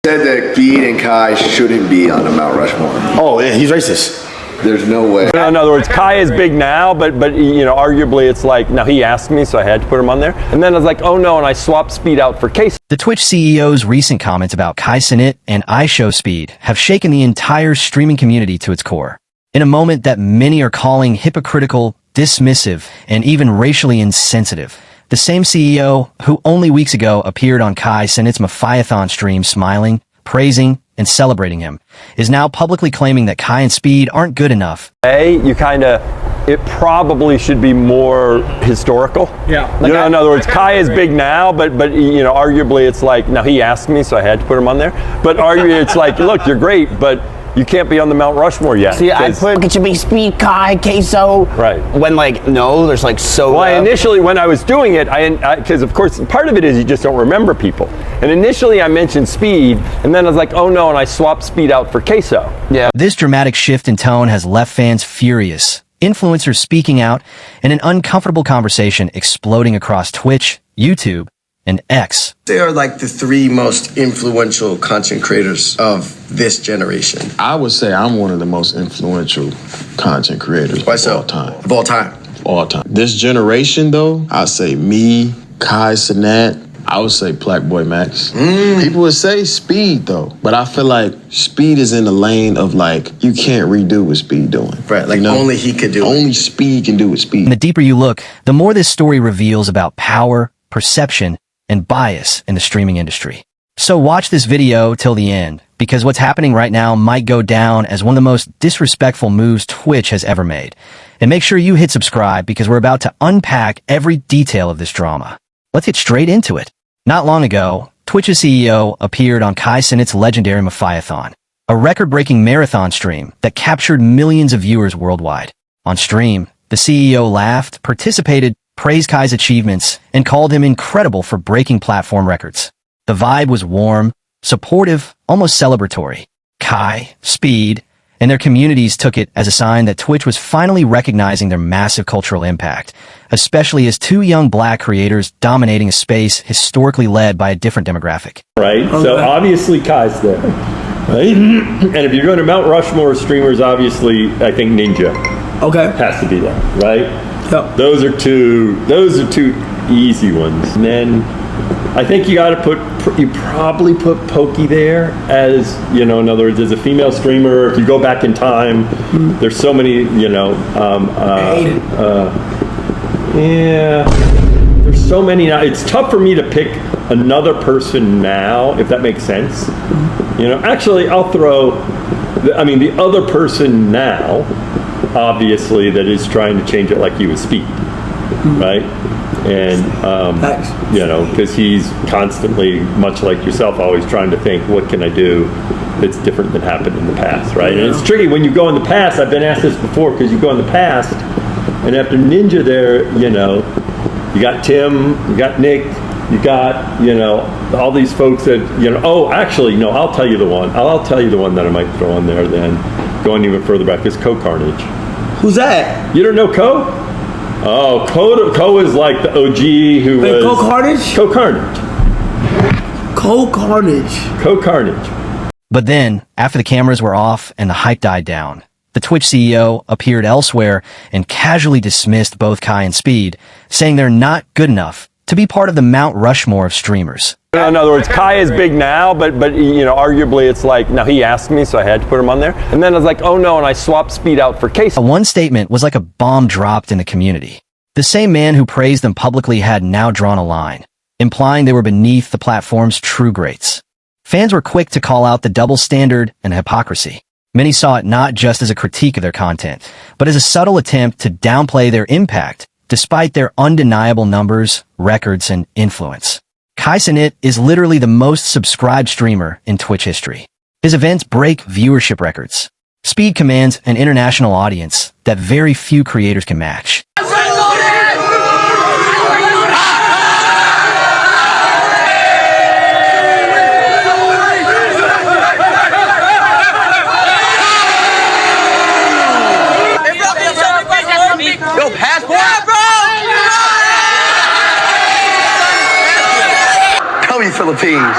Said that Speed and Kai shouldn't be on the Mount Rushmore. Oh, yeah, he's racist. There's no way. In other words, Kai is big now, but you know, arguably it's like, now he asked me, so I had to put him on there. And then I was like, oh no, and I swapped Speed out for Case. The Twitch CEO's recent comments about Kai Cenat and IShowSpeed have shaken the entire streaming community to its core. In a moment that many are calling hypocritical, dismissive, and even racially insensitive, the same CEO who only weeks ago appeared on Kai Cenat's Mafiathon stream smiling, praising, and celebrating him, is now publicly claiming that Kai and Speed aren't good enough. It probably should be more historical. Yeah. You know, in other words, Kai is big now, but you know, arguably it's like, now he asked me, so I had to put him on there. But arguably it's like, look, you're great, but you can't be on the Mount Rushmore yet. See, I put it should be Speed, Kai, Queso. Right. When like, no, there's like so. Well, initially when I was doing it, because of course part of it is you just don't remember people. And initially I mentioned Speed, and then I was like, oh no, and I swapped Speed out for Queso. Yeah. This dramatic shift in tone has left fans furious, influencers speaking out, and an uncomfortable conversation exploding across Twitch, YouTube, and X. They are like the three most influential content creators of this generation. I would say I'm one of the most influential content creators of all time. Of all time. Of all time. This generation, though, I'd say me, Kai Cenat, I would say Black Boy Max. People would say Speed, though, but I feel like Speed is in the lane of like, you can't redo what Speed doing. Right, like, you know? Only he could do it. Only Speed can do what Speed. And the deeper you look, the more this story reveals about power, perception, and bias in the streaming industry. So watch this video till the end, because what's happening right now might go down as one of the most disrespectful moves Twitch has ever made. And make sure you hit subscribe, because we're about to unpack every detail of this drama. Let's get straight into it. Not long ago, Twitch's CEO appeared on Kai Cenat's legendary Mafiathon, a record-breaking marathon stream that captured millions of viewers worldwide. On stream, the CEO laughed, participated, praised Kai's achievements, and called him incredible for breaking platform records. The vibe was warm, supportive, almost celebratory. Kai, Speed, and their communities took it as a sign that Twitch was finally recognizing their massive cultural impact, especially as two young black creators dominating a space historically led by a different demographic. Right? Okay. So obviously Kai's there. Right? And if you're going to Mount Rushmore streamers, obviously I think Ninja has to be there, right? Yep. Those are two easy ones. And then I think you probably put Pokey there as, you know, in other words, as a female streamer. If you go back in time, there's so many, you know, there's so many now. It's tough for me to pick another person now, if that makes sense. You know, actually, I'll throw, the other person now, obviously, that is trying to change it like you with Speed, right? And, you know, because he's constantly, much like yourself, always trying to think, what can I do that's different than happened in the past, right? And it's tricky when you go in the past. I've been asked this before, because you go in the past, and after Ninja there, you know, you got Tim, you got Nick, you got, you know, all these folks that, you know, oh, actually, no, I'll tell you the one that I might throw in there then, going even further back, is Co Carnage. Who's that? You don't know Co? Oh, Co is like the OG who was... Co Carnage? Co Carnage. Co Carnage. Co Carnage. But then, after the cameras were off and the hype died down, the Twitch CEO appeared elsewhere and casually dismissed both Kai and Speed, saying they're not good enough to be part of the Mount Rushmore of streamers. In other words, Kai is big now, but you know, arguably it's like, now he asked me, so I had to put him on there. And then I was like, oh no, and I swapped Speed out for Case. One statement was like a bomb dropped in the community. The same man who praised them publicly had now drawn a line, implying they were beneath the platform's true greats. Fans were quick to call out the double standard and hypocrisy. Many saw it not just as a critique of their content, but as a subtle attempt to downplay their impact, despite their undeniable numbers, records, and influence. Kai Cenat is literally the most subscribed streamer in Twitch history. His events break viewership records. Speed commands an international audience that very few creators can match. Yo, passport! Tell me, Philippines.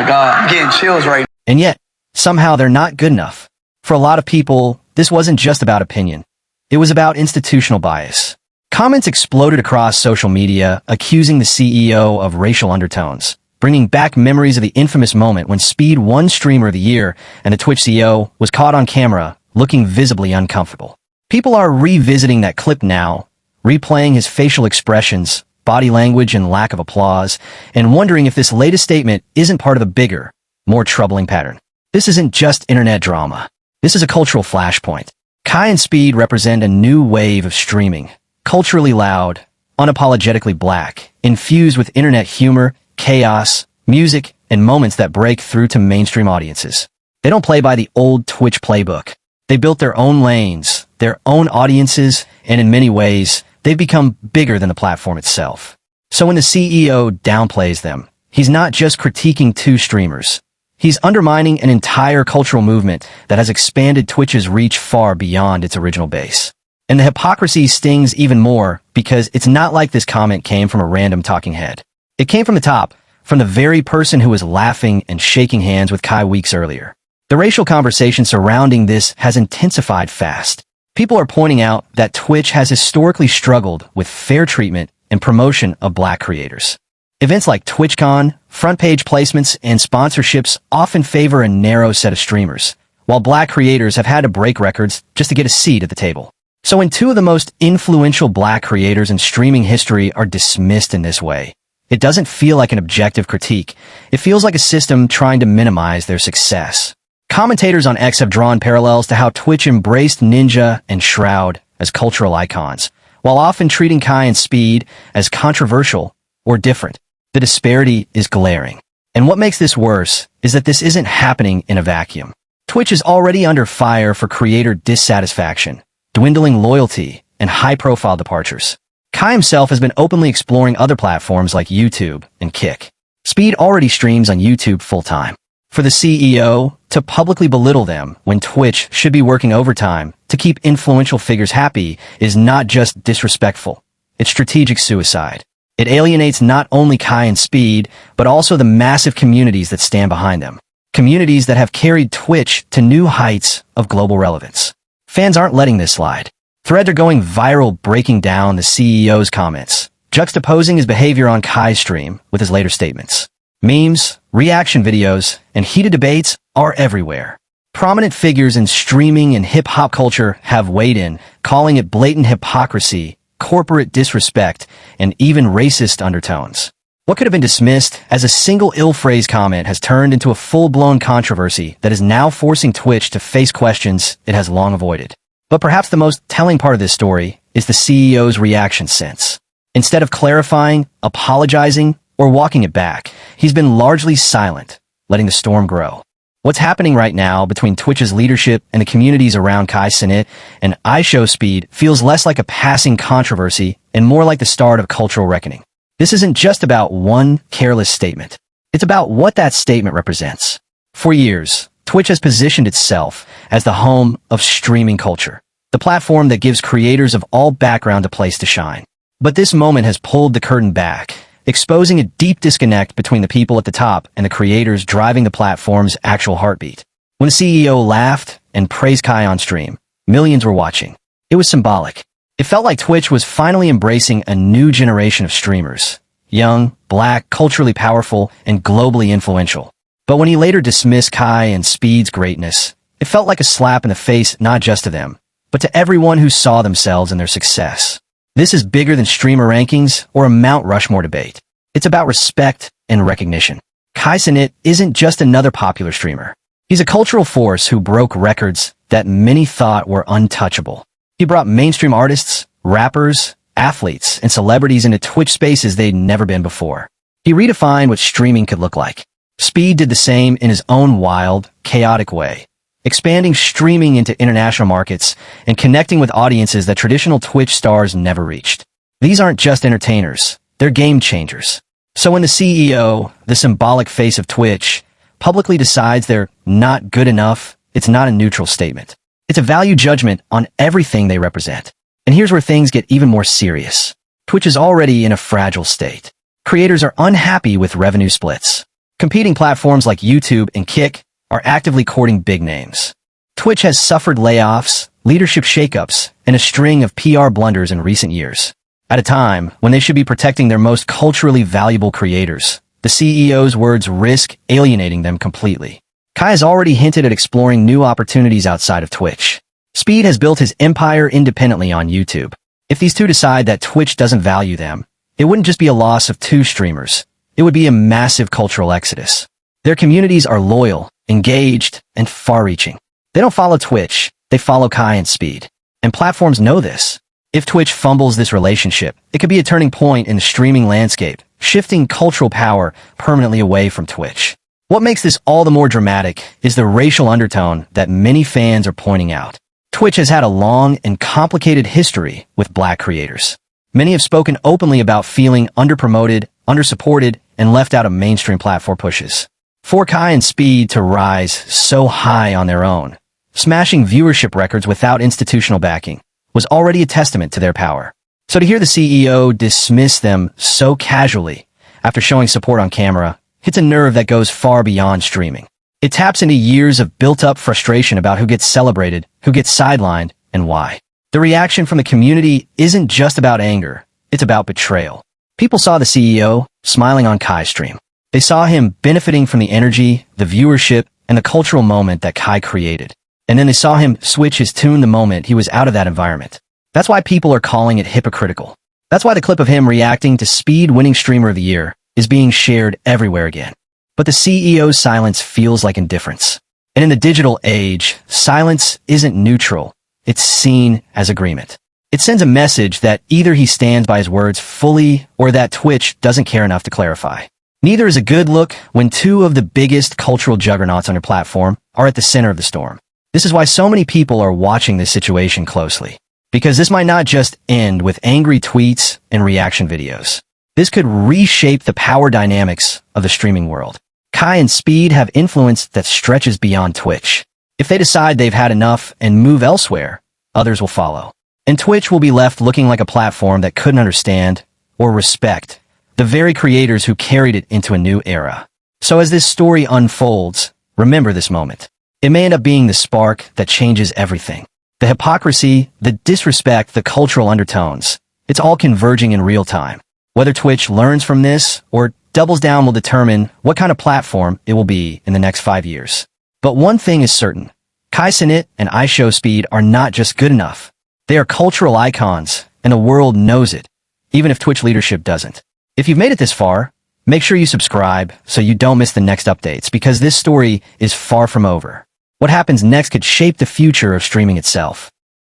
my God, I'm getting chills right now. And yet, somehow they're not good enough. For a lot of people, this wasn't just about opinion. It was about institutional bias. Comments exploded across social media, accusing the CEO of racial undertones, bringing back memories of the infamous moment when Speed won Streamer of the Year and the Twitch CEO was caught on camera looking visibly uncomfortable. People are revisiting that clip now, replaying his facial expressions, body language, and lack of applause, and wondering if this latest statement isn't part of a bigger, more troubling pattern. This isn't just internet drama. This is a cultural flashpoint. Kai and Speed represent a new wave of streaming, culturally loud, unapologetically black, infused with internet humor, chaos, music, and moments that break through to mainstream audiences. They don't play by the old Twitch playbook. They built their own lanes, their own audiences, and in many ways, they've become bigger than the platform itself. So when the CEO downplays them, he's not just critiquing two streamers. He's undermining an entire cultural movement that has expanded Twitch's reach far beyond its original base. And the hypocrisy stings even more because it's not like this comment came from a random talking head. It came from the top, from the very person who was laughing and shaking hands with Kai weeks earlier. The racial conversation surrounding this has intensified fast. People are pointing out that Twitch has historically struggled with fair treatment and promotion of black creators. Events like TwitchCon, front page placements, and sponsorships often favor a narrow set of streamers, while black creators have had to break records just to get a seat at the table. So when two of the most influential black creators in streaming history are dismissed in this way, it doesn't feel like an objective critique. It feels like a system trying to minimize their success. Commentators on X have drawn parallels to how Twitch embraced Ninja and Shroud as cultural icons, while often treating Kai and Speed as controversial or different. The disparity is glaring. And what makes this worse is that this isn't happening in a vacuum. Twitch is already under fire for creator dissatisfaction, dwindling loyalty, and high-profile departures. Kai himself has been openly exploring other platforms like YouTube and Kick. Speed already streams on YouTube full-time. For the CEO to publicly belittle them when Twitch should be working overtime to keep influential figures happy is not just disrespectful. It's strategic suicide. It alienates not only Kai and Speed, but also the massive communities that stand behind them. Communities that have carried Twitch to new heights of global relevance. Fans aren't letting this slide. Threads are going viral breaking down the CEO's comments, juxtaposing his behavior on Kai's stream with his later statements. Memes, reaction videos, and heated debates are everywhere. Prominent figures in streaming and hip-hop culture have weighed in, calling it blatant hypocrisy, corporate disrespect, and even racist undertones. What could have been dismissed as a single ill-phrased comment has turned into a full-blown controversy that is now forcing Twitch to face questions it has long avoided. But perhaps the most telling part of this story is the CEO's reaction since. Instead of clarifying, apologizing, or walking it back, he's been largely silent, letting the storm grow. What's happening right now between Twitch's leadership and the communities around Kai Cenat and IShowSpeed feels less like a passing controversy and more like the start of a cultural reckoning. This isn't just about one careless statement. It's about what that statement represents. For years, Twitch has positioned itself as the home of streaming culture, the platform that gives creators of all backgrounds a place to shine. But this moment has pulled the curtain back, exposing a deep disconnect between the people at the top and the creators driving the platform's actual heartbeat. When the CEO laughed and praised Kai on stream, millions were watching. It was symbolic. It felt like Twitch was finally embracing a new generation of streamers, young, black, culturally powerful, and globally influential. But when he later dismissed Kai and Speed's greatness, it felt like a slap in the face not just to them, but to everyone who saw themselves in their success. This is bigger than streamer rankings or a Mount Rushmore debate. It's about respect and recognition. Kai Cenat isn't just another popular streamer. He's a cultural force who broke records that many thought were untouchable. He brought mainstream artists, rappers, athletes, and celebrities into Twitch spaces they'd never been before. He redefined what streaming could look like. Speed did the same in his own wild, chaotic way, expanding streaming into international markets and connecting with audiences that traditional Twitch stars never reached. These aren't just entertainers, they're game changers. So when the CEO, the symbolic face of Twitch, publicly decides they're not good enough, it's not a neutral statement. It's a value judgment on everything they represent. And here's where things get even more serious. Twitch is already in a fragile state. Creators are unhappy with revenue splits. Competing platforms like YouTube and Kick are actively courting big names. Twitch has suffered layoffs, leadership shakeups, and a string of PR blunders in recent years. At a time when they should be protecting their most culturally valuable creators, the CEO's words risk alienating them completely. Kai has already hinted at exploring new opportunities outside of Twitch. Speed has built his empire independently on YouTube. If these two decide that Twitch doesn't value them, it wouldn't just be a loss of two streamers. It would be a massive cultural exodus. Their communities are loyal, engaged, and far-reaching. They don't follow Twitch, they follow Kai and Speed. And platforms know this. If Twitch fumbles this relationship, it could be a turning point in the streaming landscape, shifting cultural power permanently away from Twitch. What makes this all the more dramatic is the racial undertone that many fans are pointing out. Twitch has had a long and complicated history with black creators. Many have spoken openly about feeling underpromoted, undersupported, and left out of mainstream platform pushes. For Kai and Speed to rise so high on their own, smashing viewership records without institutional backing, was already a testament to their power. So to hear the CEO dismiss them so casually after showing support on camera hits a nerve that goes far beyond streaming. It taps into years of built-up frustration about who gets celebrated, who gets sidelined, and why. The reaction from the community isn't just about anger, it's about betrayal. People saw the CEO smiling on Kai's stream. They saw him benefiting from the energy, the viewership, and the cultural moment that Kai created. And then they saw him switch his tune the moment he was out of that environment. That's why people are calling it hypocritical. That's why the clip of him reacting to Speed winning Streamer of the Year is being shared everywhere again. But the CEO's silence feels like indifference. And in the digital age, silence isn't neutral. It's seen as agreement. It sends a message that either he stands by his words fully or that Twitch doesn't care enough to clarify. Neither is a good look when two of the biggest cultural juggernauts on your platform are at the center of the storm. This is why so many people are watching this situation closely. Because this might not just end with angry tweets and reaction videos. This could reshape the power dynamics of the streaming world. Kai and Speed have influence that stretches beyond Twitch. If they decide they've had enough and move elsewhere, others will follow. And Twitch will be left looking like a platform that couldn't understand or respect the very creators who carried it into a new era. So as this story unfolds, remember this moment. It may end up being the spark that changes everything. The hypocrisy, the disrespect, the cultural undertones, it's all converging in real time. Whether Twitch learns from this or doubles down will determine what kind of platform it will be in the next 5 years. But one thing is certain. Kai Cenat and IShowSpeed are not just good enough. They are cultural icons, and the world knows it, even if Twitch leadership doesn't. If you've made it this far, make sure you subscribe so you don't miss the next updates, because this story is far from over. What happens next could shape the future of streaming itself.